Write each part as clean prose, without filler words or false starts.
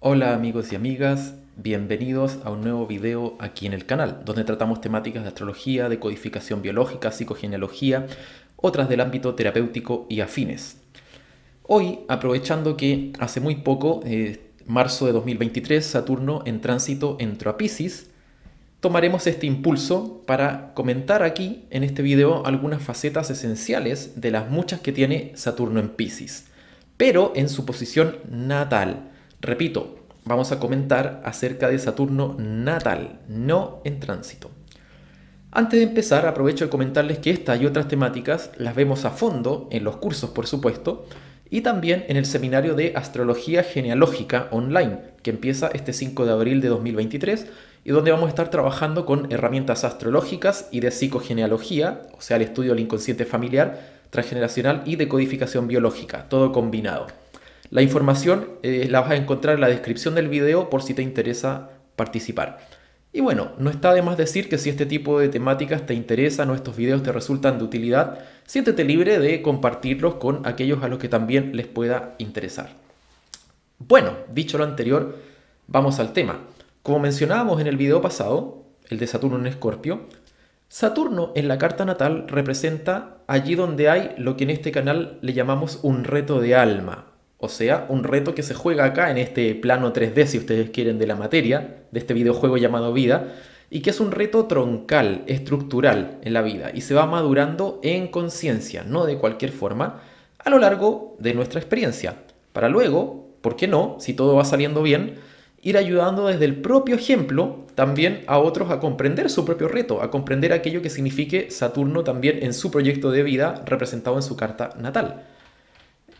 Hola amigos y amigas, bienvenidos a un nuevo video aquí en el canal, donde tratamos temáticas de astrología, de codificación biológica, psicogenealogía, otras del ámbito terapéutico y afines. Hoy, aprovechando que hace muy poco, marzo de 2023, Saturno en tránsito entró a Piscis, tomaremos este impulso para comentar aquí en este video algunas facetas esenciales de las muchas que tiene Saturno en Piscis, pero en su posición natal. Repito, vamos a comentar acerca de Saturno natal, no en tránsito. Antes de empezar, aprovecho de comentarles que estas y otras temáticas las vemos a fondo en los cursos, por supuesto, y también en el seminario de Astrología Genealógica online, que empieza este 5 de abril de 2023 y donde vamos a estar trabajando con herramientas astrológicas y de psicogenealogía, o sea, el estudio del inconsciente familiar, transgeneracional y de codificación biológica, todo combinado. La información la vas a encontrar en la descripción del video por si te interesa participar. Y bueno, no está de más decir que si este tipo de temáticas te interesan o estos videos te resultan de utilidad, siéntete libre de compartirlos con aquellos a los que también les pueda interesar. Bueno, dicho lo anterior, vamos al tema. Como mencionábamos en el video pasado, el de Saturno en Escorpio, Saturno en la carta natal representa allí donde hay lo que en este canal le llamamos un reto de alma. O sea, un reto que se juega acá en este plano 3D, si ustedes quieren, de la materia, de este videojuego llamado vida, y que es un reto troncal, estructural en la vida, y se va madurando en conciencia, no de cualquier forma, a lo largo de nuestra experiencia, para luego, ¿por qué no?, si todo va saliendo bien, ir ayudando desde el propio ejemplo también a otros a comprender su propio reto, a comprender aquello que signifique Saturno también en su proyecto de vida representado en su carta natal.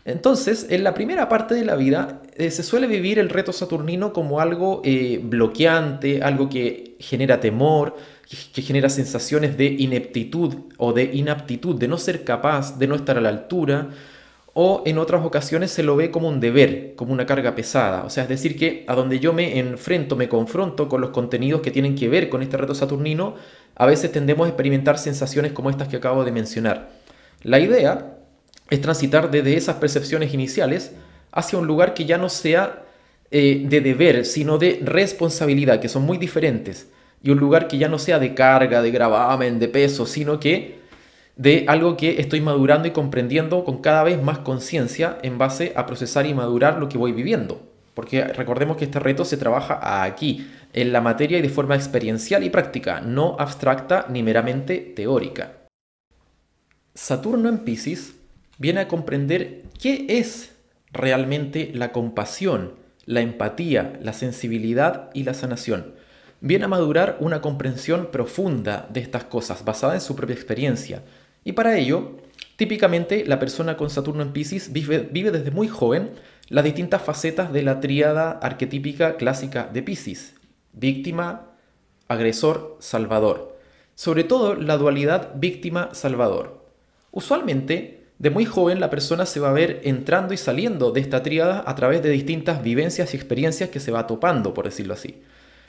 Entonces, en la primera parte de la vida se suele vivir el reto saturnino como algo bloqueante, algo que genera temor, que genera sensaciones de ineptitud o de inaptitud, de no ser capaz, de no estar a la altura, o en otras ocasiones se lo ve como un deber, como una carga pesada. O sea, es decir, que a donde yo me enfrento, me confronto con los contenidos que tienen que ver con este reto saturnino, a veces tendemos a experimentar sensaciones como estas que acabo de mencionar. La idea es transitar desde esas percepciones iniciales hacia un lugar que ya no sea de deber, sino de responsabilidad, que son muy diferentes, y un lugar que ya no sea de carga, de gravamen, de peso, sino que de algo que estoy madurando y comprendiendo con cada vez más conciencia en base a procesar y madurar lo que voy viviendo. Porque recordemos que este reto se trabaja aquí, en la materia y de forma experiencial y práctica, no abstracta ni meramente teórica. Saturno en Piscis viene a comprender qué es realmente la compasión, la empatía, la sensibilidad y la sanación. Viene a madurar una comprensión profunda de estas cosas, basada en su propia experiencia. Y para ello, típicamente la persona con Saturno en Piscis vive desde muy joven las distintas facetas de la tríada arquetípica clásica de Piscis: víctima, agresor, salvador. Sobre todo la dualidad víctima-salvador. Usualmente, de muy joven la persona se va a ver entrando y saliendo de esta tríada a través de distintas vivencias y experiencias que se va topando, por decirlo así.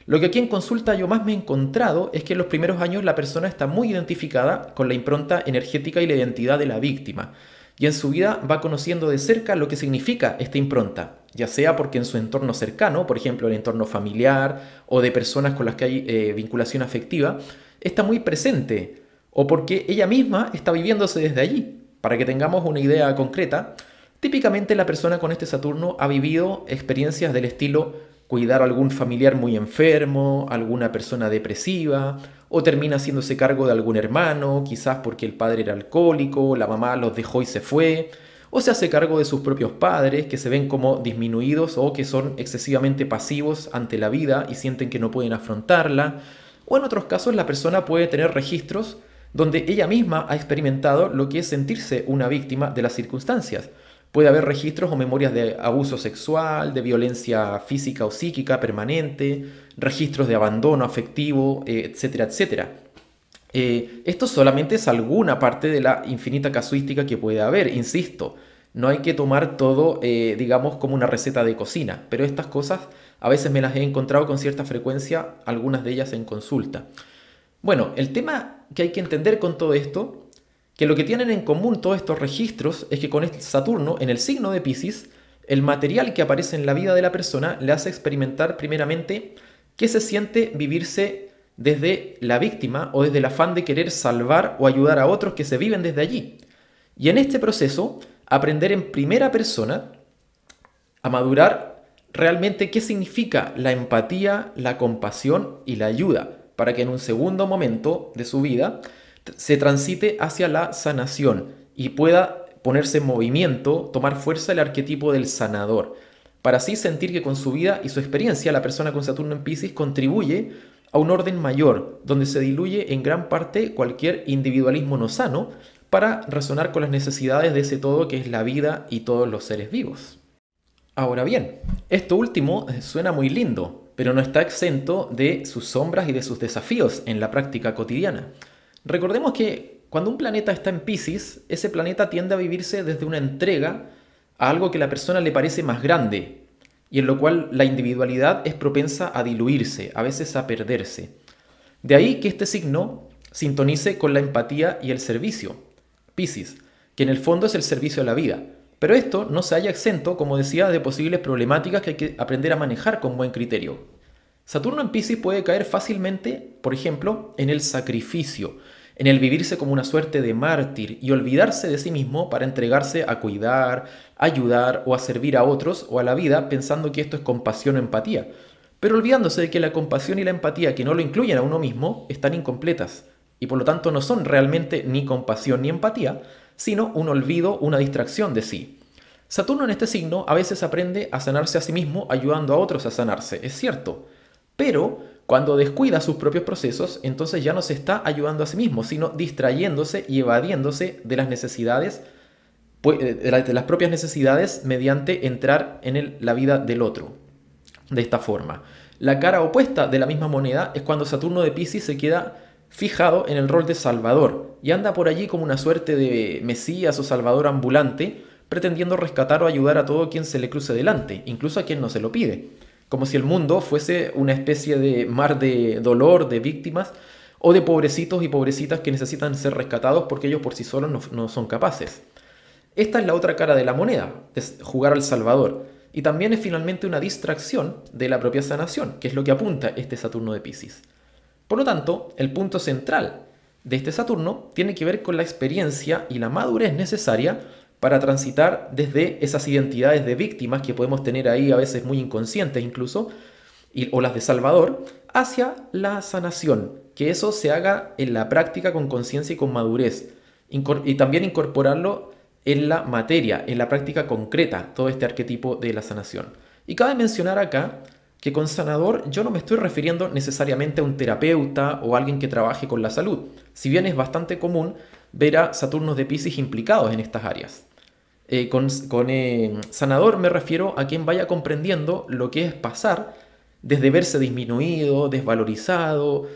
Lo que aquí en consulta yo más me he encontrado es que en los primeros años la persona está muy identificada con la impronta energética y la identidad de la víctima, y en su vida va conociendo de cerca lo que significa esta impronta, ya sea porque en su entorno cercano, por ejemplo el entorno familiar o de personas con las que hay vinculación afectiva, está muy presente, o porque ella misma está viviéndose desde allí. Para que tengamos una idea concreta, típicamente la persona con este Saturno ha vivido experiencias del estilo cuidar a algún familiar muy enfermo, alguna persona depresiva, o termina haciéndose cargo de algún hermano, quizás porque el padre era alcohólico, la mamá los dejó y se fue, o se hace cargo de sus propios padres que se ven como disminuidos o que son excesivamente pasivos ante la vida y sienten que no pueden afrontarla, o en otros casos la persona puede tener registros donde ella misma ha experimentado lo que es sentirse una víctima de las circunstancias. Puede haber registros o memorias de abuso sexual, de violencia física o psíquica permanente, registros de abandono afectivo, etcétera, etcétera. Esto solamente es alguna parte de la infinita casuística que puede haber, insisto. No hay que tomar todo, digamos, como una receta de cocina, pero estas cosas a veces me las he encontrado con cierta frecuencia, algunas de ellas en consulta. Bueno, el tema que hay que entender con todo esto, que lo que tienen en común todos estos registros es que con este Saturno en el signo de Piscis El material que aparece en la vida de la persona le hace experimentar primeramente qué se siente vivirse desde la víctima o desde el afán de querer salvar o ayudar a otros que se viven desde allí. Y en este proceso, aprender en primera persona a madurar realmente qué significa la empatía, la compasión y la ayuda, para que en un segundo momento de su vida se transite hacia la sanación y pueda ponerse en movimiento, tomar fuerza el arquetipo del sanador, para así sentir que con su vida y su experiencia la persona con Saturno en Piscis contribuye a un orden mayor, donde se diluye en gran parte cualquier individualismo no sano para resonar con las necesidades de ese todo que es la vida y todos los seres vivos. Ahora bien, esto último suena muy lindo, pero no está exento de sus sombras y de sus desafíos en la práctica cotidiana. Recordemos que cuando un planeta está en Piscis, ese planeta tiende a vivirse desde una entrega a algo que a la persona le parece más grande, y en lo cual la individualidad es propensa a diluirse, a veces a perderse. De ahí que este signo sintonice con la empatía y el servicio, Piscis, que en el fondo es el servicio a la vida. Pero esto no se halla exento, como decía, de posibles problemáticas que hay que aprender a manejar con buen criterio. Saturno en Piscis puede caer fácilmente, por ejemplo, en el sacrificio, en el vivirse como una suerte de mártir y olvidarse de sí mismo para entregarse a cuidar, ayudar o a servir a otros o a la vida pensando que esto es compasión o empatía, pero olvidándose de que la compasión y la empatía que no lo incluyen a uno mismo están incompletas y por lo tanto no son realmente ni compasión ni empatía, sino un olvido, una distracción de sí. Saturno en este signo a veces aprende a sanarse a sí mismo ayudando a otros a sanarse, es cierto, pero cuando descuida sus propios procesos, entonces ya no se está ayudando a sí mismo, sino distrayéndose y evadiéndose de las necesidades, de las propias necesidades mediante entrar en la vida del otro. De esta forma, la cara opuesta de la misma moneda es cuando Saturno de Piscis se queda fijado en el rol de salvador y anda por allí como una suerte de mesías o salvador ambulante, pretendiendo rescatar o ayudar a todo quien se le cruce delante, incluso a quien no se lo pide, como si el mundo fuese una especie de mar de dolor, de víctimas o de pobrecitos y pobrecitas que necesitan ser rescatados porque ellos por sí solos no son capaces. Esta es la otra cara de la moneda, es jugar al salvador, y también es finalmente una distracción de la propia sanación, que es lo que apunta este Saturno de Piscis. Por lo tanto, el punto central de este Saturno tiene que ver con la experiencia y la madurez necesaria para transitar desde esas identidades de víctimas que podemos tener ahí a veces muy inconscientes incluso, o las de Salvador, hacia la sanación, que eso se haga en la práctica con conciencia y con madurez, y también incorporarlo en la materia, en la práctica concreta, todo este arquetipo de la sanación. Y cabe mencionar acá que con sanador yo no me estoy refiriendo necesariamente a un terapeuta o alguien que trabaje con la salud, si bien es bastante común ver a Saturnos de Piscis implicados en estas áreas. Con sanador me refiero a quien vaya comprendiendo lo que es pasar desde verse disminuido, desvalorizado,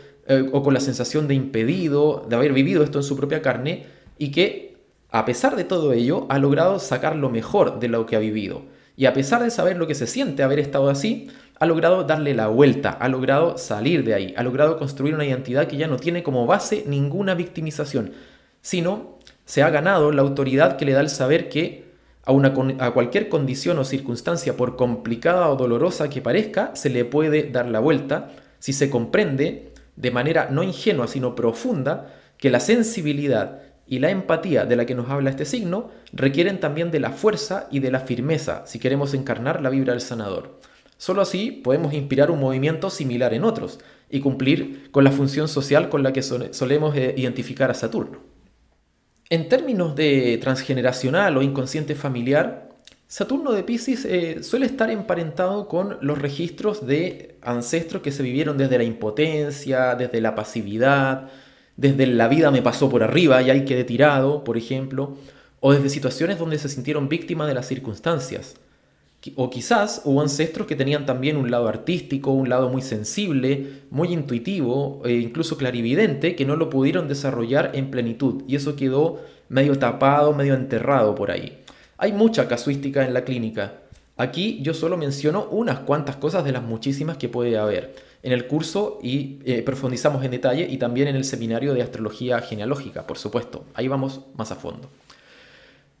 o con la sensación de impedido, de haber vivido esto en su propia carne, y que, a pesar de todo ello, ha logrado sacar lo mejor de lo que ha vivido. Y a pesar de saber lo que se siente haber estado así, ha logrado darle la vuelta, ha logrado salir de ahí, ha logrado construir una identidad que ya no tiene como base ninguna victimización, sino se ha ganado la autoridad que le da el saber que a cualquier condición o circunstancia, por complicada o dolorosa que parezca, se le puede dar la vuelta si se comprende de manera no ingenua, sino profunda, que la sensibilidad y la empatía de la que nos habla este signo requieren también de la fuerza y de la firmeza si queremos encarnar la vibra del sanador. Solo así podemos inspirar un movimiento similar en otros y cumplir con la función social con la que solemos identificar a Saturno. En términos de transgeneracional o inconsciente familiar, Saturno de Piscis suele estar emparentado con los registros de ancestros que se vivieron desde la impotencia, desde la pasividad, desde la vida me pasó por arriba y ahí quedé tirado, por ejemplo, o desde situaciones donde se sintieron víctimas de las circunstancias. O quizás hubo ancestros que tenían también un lado artístico, un lado muy sensible, muy intuitivo, e incluso clarividente, que no lo pudieron desarrollar en plenitud, y eso quedó medio tapado, medio enterrado por ahí. Hay mucha casuística en la clínica. Aquí yo solo menciono unas cuantas cosas de las muchísimas que puede haber. En el curso profundizamos en detalle y también en el seminario de astrología genealógica, por supuesto. Ahí vamos más a fondo.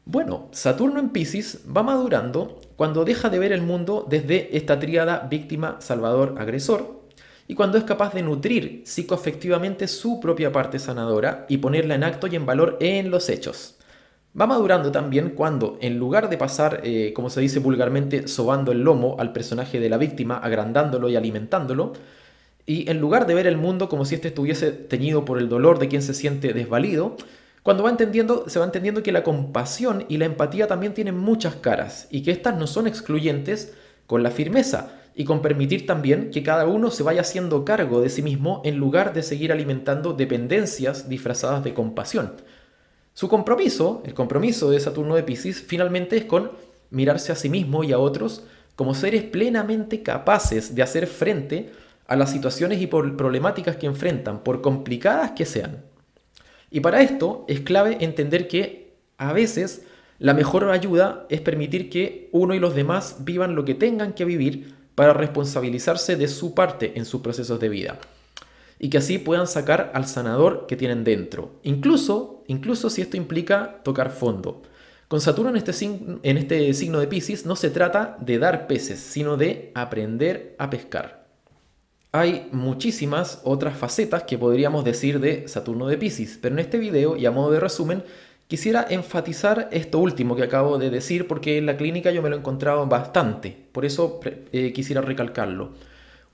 Bueno, Saturno en Piscis va madurando cuando deja de ver el mundo desde esta tríada víctima, salvador, agresor, y cuando es capaz de nutrir psicoafectivamente su propia parte sanadora y ponerla en acto y en valor en los hechos. Va madurando también cuando, en lugar de pasar, como se dice vulgarmente, sobando el lomo al personaje de la víctima, agrandándolo y alimentándolo, y en lugar de ver el mundo como si éste estuviese teñido por el dolor de quien se siente desvalido, cuando se va entendiendo que la compasión y la empatía también tienen muchas caras y que éstas no son excluyentes, con la firmeza y con permitir también que cada uno se vaya haciendo cargo de sí mismo en lugar de seguir alimentando dependencias disfrazadas de compasión. Su compromiso, el compromiso de Saturno de Piscis, finalmente es con mirarse a sí mismo y a otros como seres plenamente capaces de hacer frente a las situaciones y problemáticas que enfrentan, por complicadas que sean. Y para esto es clave entender que a veces la mejor ayuda es permitir que uno y los demás vivan lo que tengan que vivir para responsabilizarse de su parte en sus procesos de vida. Y que así puedan sacar al sanador que tienen dentro. Incluso si esto implica tocar fondo. Con Saturno en este signo de Piscis no se trata de dar peces, sino de aprender a pescar. Hay muchísimas otras facetas que podríamos decir de Saturno de Piscis, pero en este video y a modo de resumen quisiera enfatizar esto último que acabo de decir porque en la clínica yo me lo he encontrado bastante, por eso quisiera recalcarlo.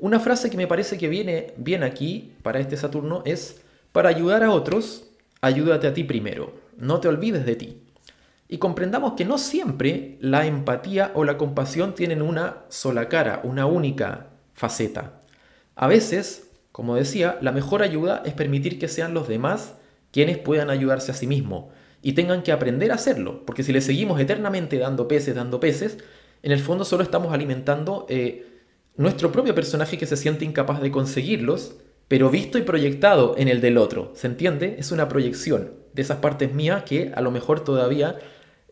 Una frase que me parece que viene bien aquí para este Saturno es: para ayudar a otros, ayúdate a ti primero, no te olvides de ti. Y comprendamos que no siempre la empatía o la compasión tienen una sola cara, una única faceta. A veces, como decía, la mejor ayuda es permitir que sean los demás quienes puedan ayudarse a sí mismos y tengan que aprender a hacerlo, porque si le seguimos eternamente dando peces, en el fondo solo estamos alimentando nuestro propio personaje que se siente incapaz de conseguirlos, pero visto y proyectado en el del otro. ¿Se entiende? Es una proyección de esas partes mías que a lo mejor todavía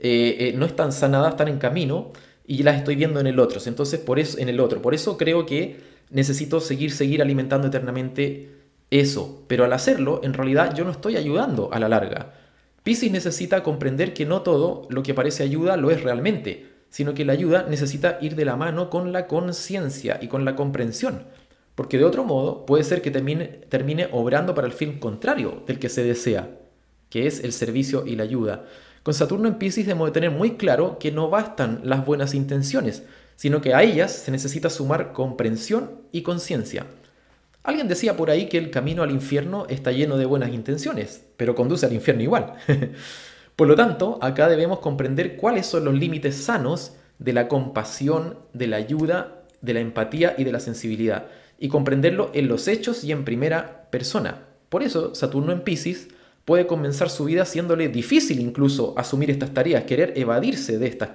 no están sanadas, están en camino y las estoy viendo en el otro. Entonces, por eso creo que necesito seguir alimentando eternamente eso. Pero al hacerlo, en realidad yo no estoy ayudando a la larga. Piscis necesita comprender que no todo lo que parece ayuda lo es realmente, sino que la ayuda necesita ir de la mano con la conciencia y con la comprensión. Porque de otro modo puede ser que termine obrando para el fin contrario del que se desea, que es el servicio y la ayuda. Con Saturno en Piscis debemos de tener muy claro que no bastan las buenas intenciones, sino que a ellas se necesita sumar comprensión y conciencia. Alguien decía por ahí que el camino al infierno está lleno de buenas intenciones, pero conduce al infierno igual. Por lo tanto, acá debemos comprender cuáles son los límites sanos de la compasión, de la ayuda, de la empatía y de la sensibilidad, y comprenderlo en los hechos y en primera persona. Por eso, Saturno en Piscis puede comenzar su vida haciéndole difícil incluso asumir estas tareas, querer evadirse de estas,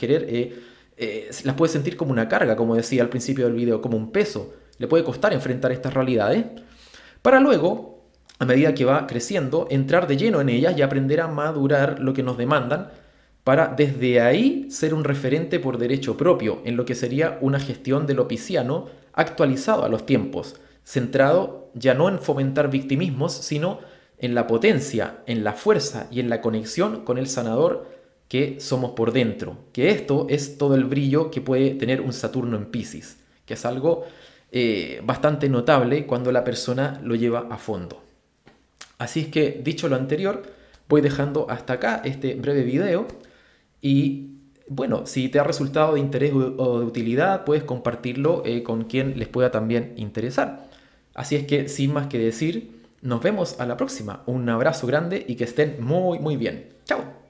las puede sentir como una carga, como decía al principio del video, como un peso. Le puede costar enfrentar estas realidades, para luego, a medida que va creciendo, entrar de lleno en ellas y aprender a madurar lo que nos demandan, para desde ahí ser un referente por derecho propio, en lo que sería una gestión de lo pisciano actualizado a los tiempos, centrado ya no en fomentar victimismos, sino en la potencia, en la fuerza y en la conexión con el sanador que somos por dentro. Que esto es todo el brillo que puede tener un Saturno en Piscis, que es algo bastante notable cuando la persona lo lleva a fondo. Así es que, dicho lo anterior, voy dejando hasta acá este breve video y bueno, si te ha resultado de interés o de utilidad, puedes compartirlo con quien les pueda también interesar. Así es que, sin más que decir, nos vemos a la próxima. Un abrazo grande y que estén muy bien. ¡Chao!